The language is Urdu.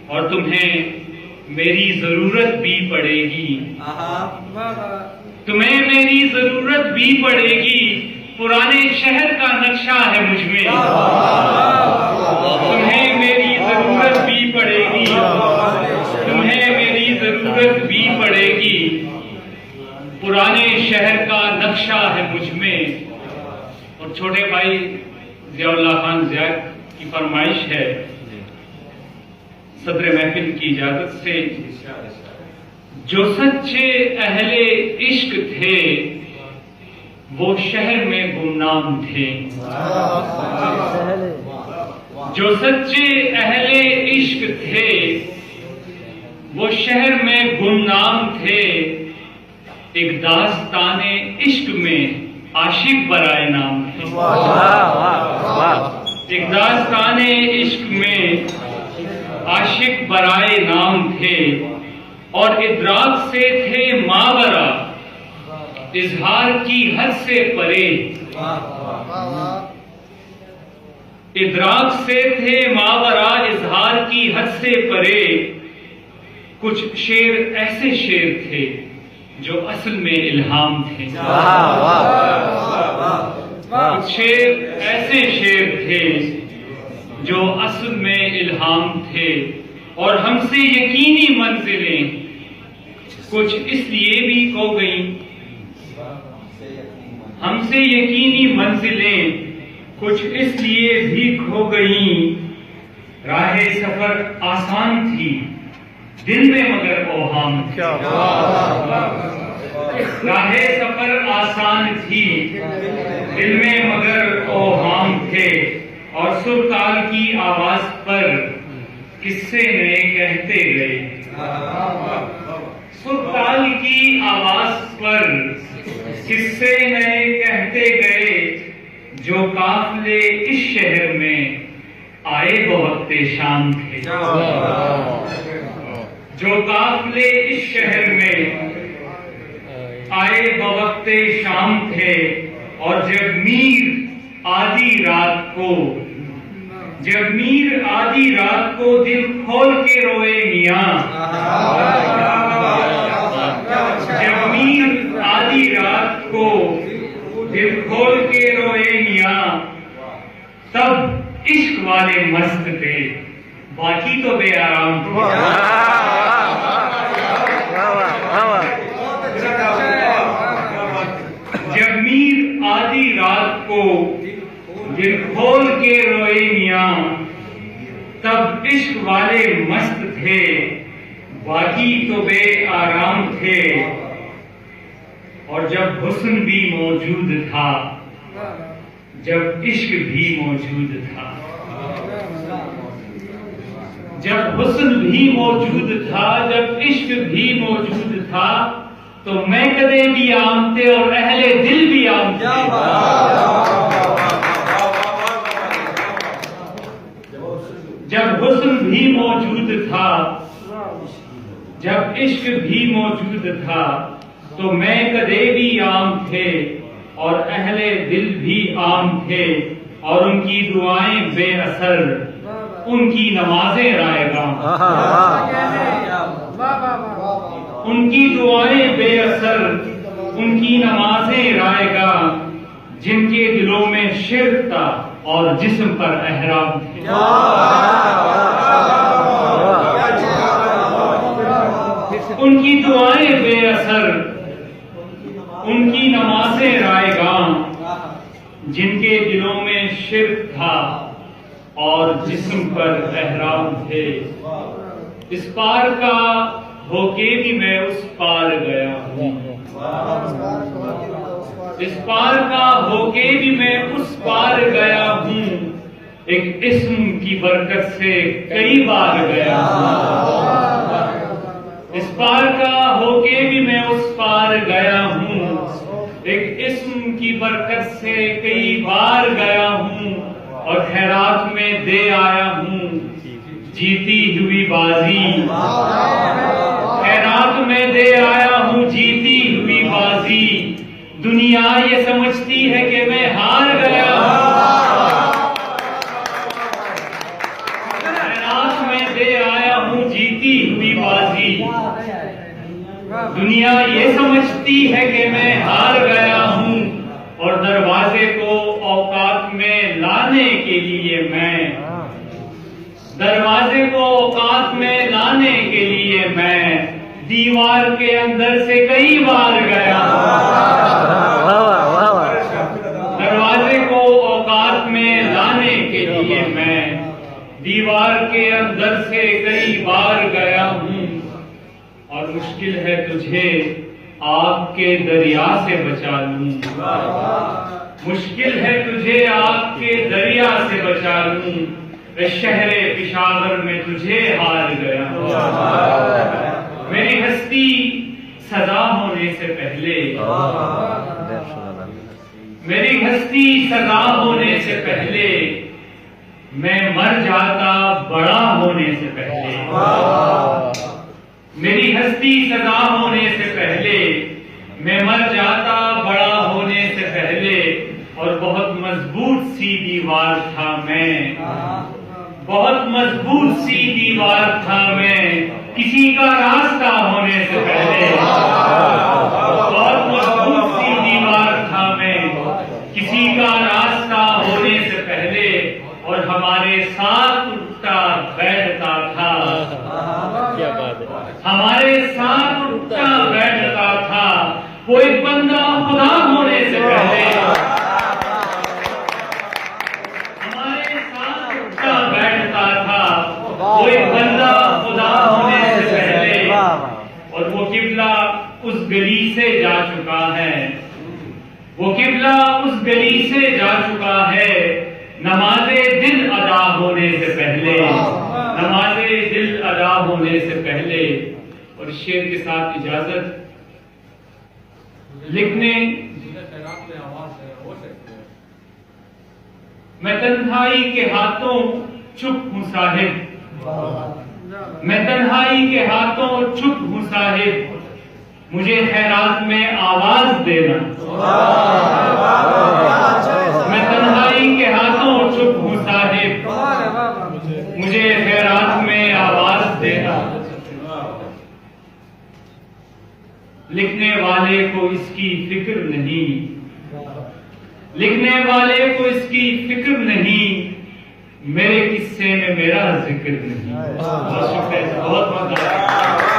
اور تمہیں میری ضرورت بھی پڑے گی، تمہیں میری ضرورت بھی پڑے گی، پرانے شہر کا نقشہ ہے مجھ میں، تمہیں میری ضرورت بھی پڑے گی، تمہیں میری ضرورت بھی پڑے گی، پرانے شہر کا نقشہ ہے مجھ میں۔ اور چھوٹے بھائی ضیاء اللہ خان ضیاء کی فرمائش ہے، صدر محفل کی اجازت سے، جو سچے اہل عشق تھے وہ شہر میں گمنام تھے، جو سچے اہل عشق تھے وہ شہر میں گمنام تھے، ایک داستان عشق میں عاشق برائے نام تھے، ایک داستان عشق میں عاشق برائے نام تھے، اور ادراک سے تھے ماورا اظہار کی حد سے پرے، ادراک سے تھے ماورا اظہار کی حد سے پرے، کچھ شعر ایسے شعر تھے جو اصل میں الہام تھے، کچھ شعر ایسے شعر تھے جو اصل میں الہام تھے، اور ہم سے یقینی منزلیں کچھ اس لیے بھی کھو گئیں، ہم سے یقینی منزلیں کچھ اس لیے بھی کھو گئیں، راہ سفر آسان تھی دل میں مگر اوہام تھے، راہ سفر آسان تھی دل میں مگر اوہام تھے، اور سرتال کی آواز پر قصے نئے کہتے گئے، سرتال کی آواز پر قصے نئے کہتے گئے، جو قافلے اس شہر میں آئے بوقت شام تھے، جو قافلے اس شہر میں آئے بوقت شام تھے، اور جب میر آدھی رات کو، جب میر آدھی رات کو دل کھول کے روئے میاں، جب میر آدھی رات کو دل کھول کے روئے میاں، تب عشق والے مست تھے باقی تو بے آرام تھے، جب میر آدھی رات کو دل کھول کے روئے میاں، تب عشق والے مست تھے باقی تو بے آرام تھے، اور جب حسن بھی موجود تھا، جب عشق بھی موجود تھا، جب حسن بھی موجود تھا، جب عشق بھی موجود تھا، تو میں کدے بھی عام تھے اور اہل دل بھی عام تھے، جب حسن بھی موجود تھا، جب عشق بھی موجود تھا، تو میں کدے بھی عام تھے اور اہل دل بھی عام تھے، اور ان کی دعائیں بے اثر، ان کی نمازیں رائے گاں، ان کی دعائیں بے اثر، ان کی نمازیں رائے گاں، جن کے دلوں میں شرک تھا اور جسم پر احرام تھے، ان کی دعائیں بے اثر، ان کی نمازیں رائے گاں، جن کے دلوں میں شرک تھا اور جسم پر احرام تھے، اس پار کا ہو کے بھی میں اس پار گیا ہوں، اس پار کا ہو کے بھی میں اس پار گیا ہوں، ایک اسم کی برکت سے کئی بار گیا ہوں، اس پار کا ہو کے بھی میں اس پار گیا ہوں، ایک اسم کی برکت سے کئی بار گیا ہوں، اور خیرات میں دے آیا ہوں جیتی ہوئی بازی، خیرات میں دے آیا ہوں جیتی ہوئی بازی، دنیا یہ سمجھتی ہے کہ میں ہار گیا ہوں، خیرات میں دے آیا ہوں جیتی ہوئی بازی، دنیا یہ سمجھتی ہے کہ میں ہار گیا ہوں، اور دروازے کو اوقات میں لانے کے لیے دروازے کو اوقات میں لانے کے لیے میں دیوار کے اندر سے کئی بار گیا دروازے کو اوقات میں لانے کے لیے میں دیوار کے اندر سے کئی بار گیا ہوں، اور مشکل ہے تجھے آگ کے دریا سے بچا لوں، مشکل ہے تجھے آگ کے دریا سے بچا لوں، شہر پشاور میں تجھے ہار گیا ہوں۔ میری ہستی سزا ہونے سے پہلے میری ہستی سزا ہونے سے پہلے میں مر جاتا بڑا ہونے سے پہلے، میری ہستی سزا ہونے سے پہلے میں مر جاتا بڑا ہونے سے پہلے، اور بہت مضبوط سی دیوار تھا میں، بہت مضبوط سی دیوار تھا میں، کسی کا راستہ ہونے سے پہلے، بہت مضبوط سی دیوار تھا میں، کسی کا راستہ ہونے سے پہلے، اور ہمارے ساتھ اٹھتا بیٹھتا تھا، ہمارے ساتھ اٹھتا بیٹھتا تھا وہ ایک بندہ خدا ہونے سے پہلے، ہمارے ساتھ اٹھتا بیٹھتا تھا وہ ایک بندہ خدا ہونے سے پہلے، اور وہ قبلہ اس گلی سے جا چکا ہے، وہ قبلہ اس گلی سے جا چکا ہے، نماز دل ادا ہونے سے پہلے، نماز دل ادا ہونے سے پہلے۔ اور شعر کے ساتھ اجازت لکھنے، میں تنہائی کے ہاتھوں چپ ہوں صاحب، میں تنہائی کے ہاتھوں چپ ہوں صاحب، مجھے خیرات میں آواز دینا، میں تنہائی کے ہاتھوں چپ ہوں صاحب، مجھے خیرات میں آواز دینا۔ لکھنے والے کو اس کی فکر نہیں، لکھنے والے کو اس کی فکر نہیں، میرے قصے میں میرا ذکر نہیں۔ بہت شکریہ، بہت مزہ آیا۔